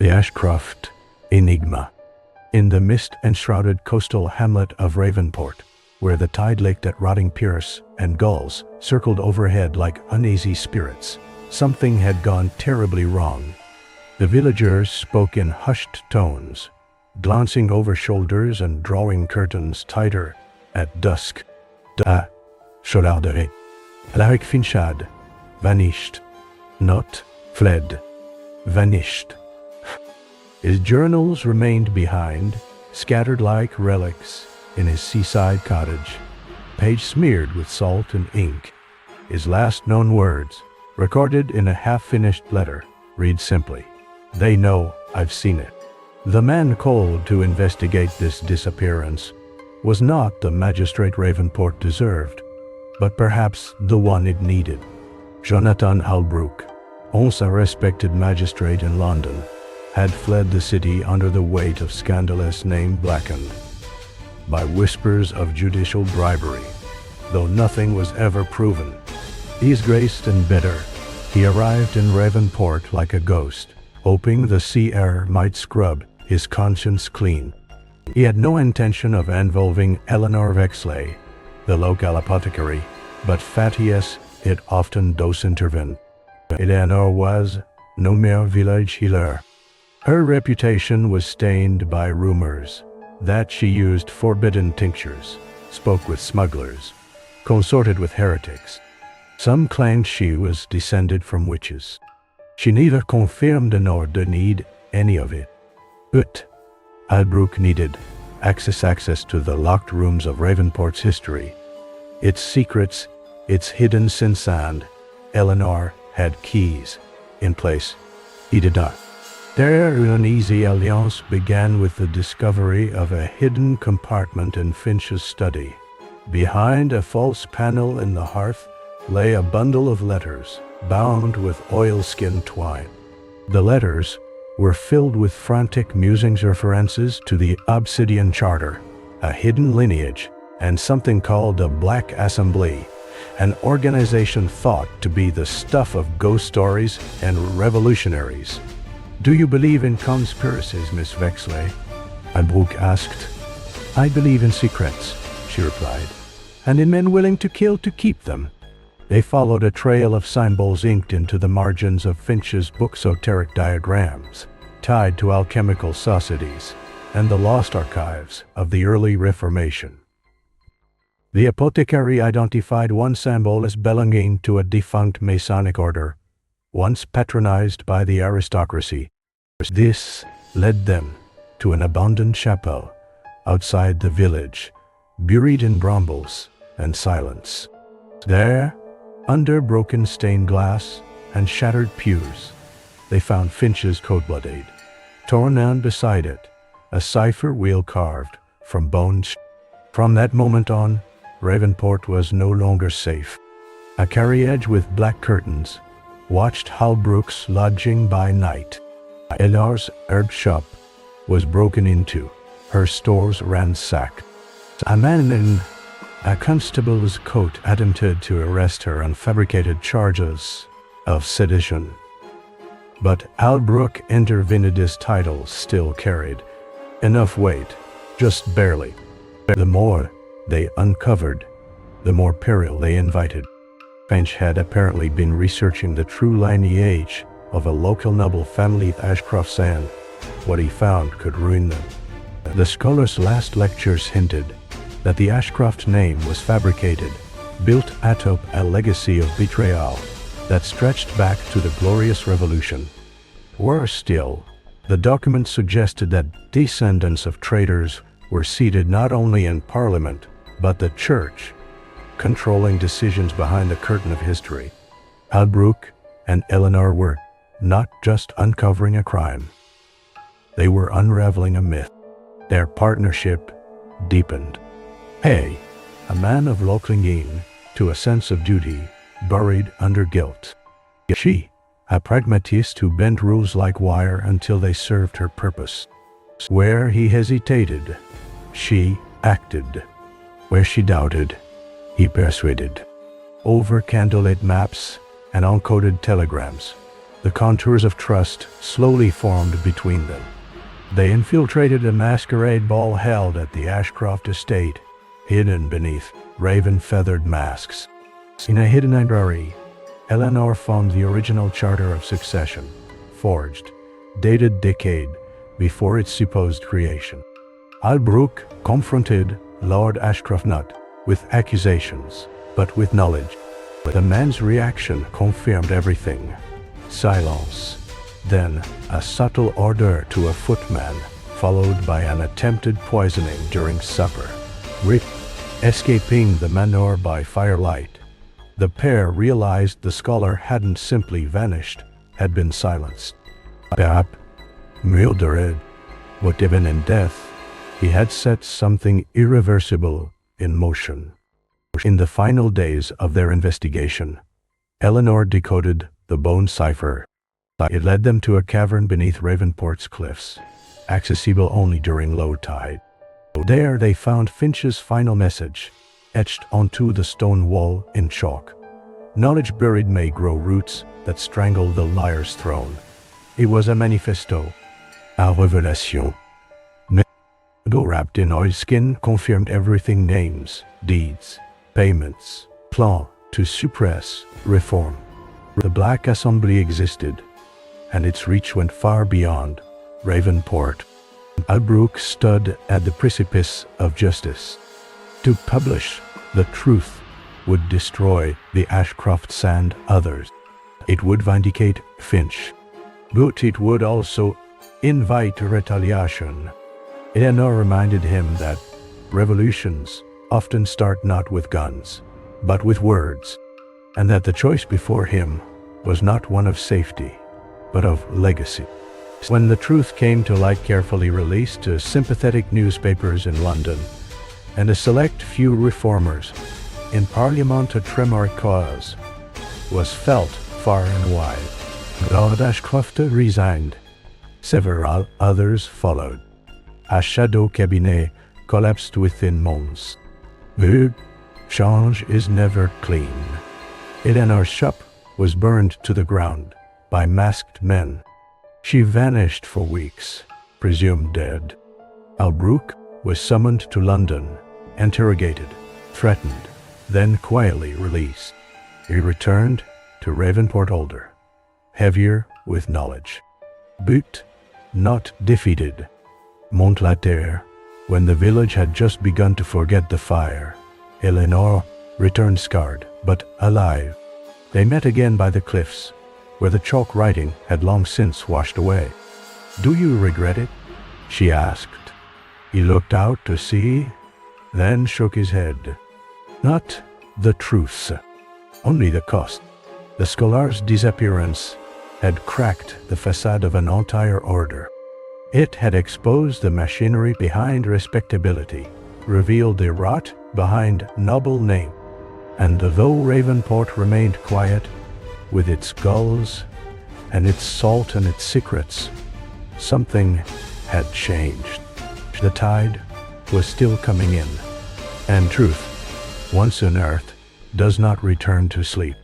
The Ashcroft Enigma. In the mist-enshrouded coastal hamlet of Ravenport, where the tide licked at rotting piers and gulls circled overhead like uneasy spirits, something had gone terribly wrong. The villagers spoke in hushed tones, glancing over shoulders and drawing curtains tighter at dusk. Da Cholardere. Alaric Finchad. Vanished. Not fled. Vanished. His journals remained behind, scattered like relics in his seaside cottage, page smeared with salt and ink. His last known words, recorded in a half-finished letter, read simply, "They know I've seen it." The man called to investigate this disappearance was not the magistrate Ravenport deserved, but perhaps the one it needed. Jonathan Halbrook, once a respected magistrate in London, had fled the city under the weight of scandalous name blackened by whispers of judicial bribery. Though nothing was ever proven, disgraced and bitter, he arrived in Ravenport like a ghost, hoping the sea air might scrub his conscience clean. He had no intention of involving Eleanor Vexley, the local apothecary, but fatious it often does intervene. Eleanor was no mere village healer. Her reputation was stained by rumors that she used forbidden tinctures, spoke with smugglers, consorted with heretics. Some claimed she was descended from witches. She neither confirmed nor denied any of it. But Halbrook needed access to the locked rooms of Ravenport's history, its secrets, its hidden sins, and Eleanor had keys in place. He did not. Their uneasy alliance began with the discovery of a hidden compartment in Finch's study. Behind a false panel in the hearth lay a bundle of letters, bound with oilskin twine. The letters were filled with frantic musings, references to the Obsidian Charter, a hidden lineage, and something called a Black Assembly, an organization thought to be the stuff of ghost stories and revolutionaries. "Do you believe in conspiracies, Miss Vexley?" Halbrook asked. "I believe in secrets," she replied, "and in men willing to kill to keep them." They followed a trail of symbols inked into the margins of Finch's book-soteric diagrams, tied to alchemical societies and the lost archives of the early Reformation. The apothecary identified one symbol as belonging to a defunct Masonic order, once patronized by the aristocracy. This led them to an abandoned chapel outside the village, buried in brambles and silence. There, under broken stained glass and shattered pews, they found Finch's coat-bloodade. Torn and beside it, a cipher wheel carved from bones. From that moment on, Ravenport was no longer safe. A carriage with black curtains watched Halbrook's lodging by night. Eleanor's herb shop was broken into, her stores ransacked. A man in a constable's coat attempted to arrest her on fabricated charges of sedition. But Halbrook intervened. His title still carried enough weight, just barely. The more they uncovered, the more peril they invited. Finch had apparently been researching the true lineage of a local noble family at Ashcroft, and what he found could ruin them. The scholar's last lectures hinted that the Ashcroft name was fabricated, built atop a legacy of betrayal that stretched back to the Glorious Revolution. Worse still, the document suggested that descendants of traitors were seated not only in Parliament, but the Church, controlling decisions behind the curtain of history. Halbrook and Eleanor were not just uncovering a crime. They were unraveling a myth. Their partnership deepened. A man of low clinging to a sense of duty, buried under guilt. She, a pragmatist who bent rules like wire until they served her purpose. Where he hesitated, she acted. Where she doubted, he persuaded. Over candlelit maps and uncoded telegrams, The contours of trust slowly formed between them. They infiltrated a masquerade ball held at the Ashcroft estate, hidden beneath raven-feathered masks. In a hidden library, Eleanor found the original Charter of Succession, forged, dated decade before its supposed creation. Albrook confronted Lord Ashcroft not with accusations, but with knowledge. The man's reaction confirmed everything. Silence. Then, a subtle order to a footman, followed by an attempted poisoning during supper. Rip, escaping the manor by firelight. The pair realized the scholar hadn't simply vanished, had been silenced. Perhaps murdered, but even in death, he had set something irreversible in motion. In the final days of their investigation, Eleanor decoded the bone cipher. It led them to a cavern beneath Ravenport's cliffs, accessible only during low tide. There they found Finch's final message, etched onto the stone wall in chalk. Knowledge buried may grow roots that strangle the liar's throne. It was a manifesto, a révélation. Though wrapped in oilskin, confirmed everything: names, deeds, payments, plan to suppress reform. The Black Assembly existed, and its reach went far beyond Ravenport. Albrook stood at the precipice of justice. To publish the truth would destroy the Ashcrofts and others. It would vindicate Finch, but it would also invite retaliation. Eleanor reminded him that revolutions often start not with guns, but with words, and that the choice before him was not one of safety, but of legacy. When the truth came to light, carefully released to sympathetic newspapers in London, and a select few reformers in Parliament, a tremor cause was felt far and wide. Lord Ashcroft resigned. Several others followed. A shadow cabinet collapsed within months. But change is never clean. Eleanor's shop was burned to the ground by masked men. She vanished for weeks, presumed dead. Albrook was summoned to London, interrogated, threatened, then quietly released. He returned to Ravenport older, heavier with knowledge, but not defeated. Montlater, when the village had just begun to forget the fire, Eleanor returned scarred, but alive. They met again by the cliffs, where the chalk writing had long since washed away. "Do you regret it?" she asked. He looked out to sea, then shook his head. "Not the truths, only the cost." The scholar's disappearance had cracked the facade of an entire order. It had exposed the machinery behind respectability, revealed the rot behind noble name. And though Ravenport remained quiet, with its gulls and its salt and its secrets, something had changed. The tide was still coming in, and truth, once unearthed, does not return to sleep.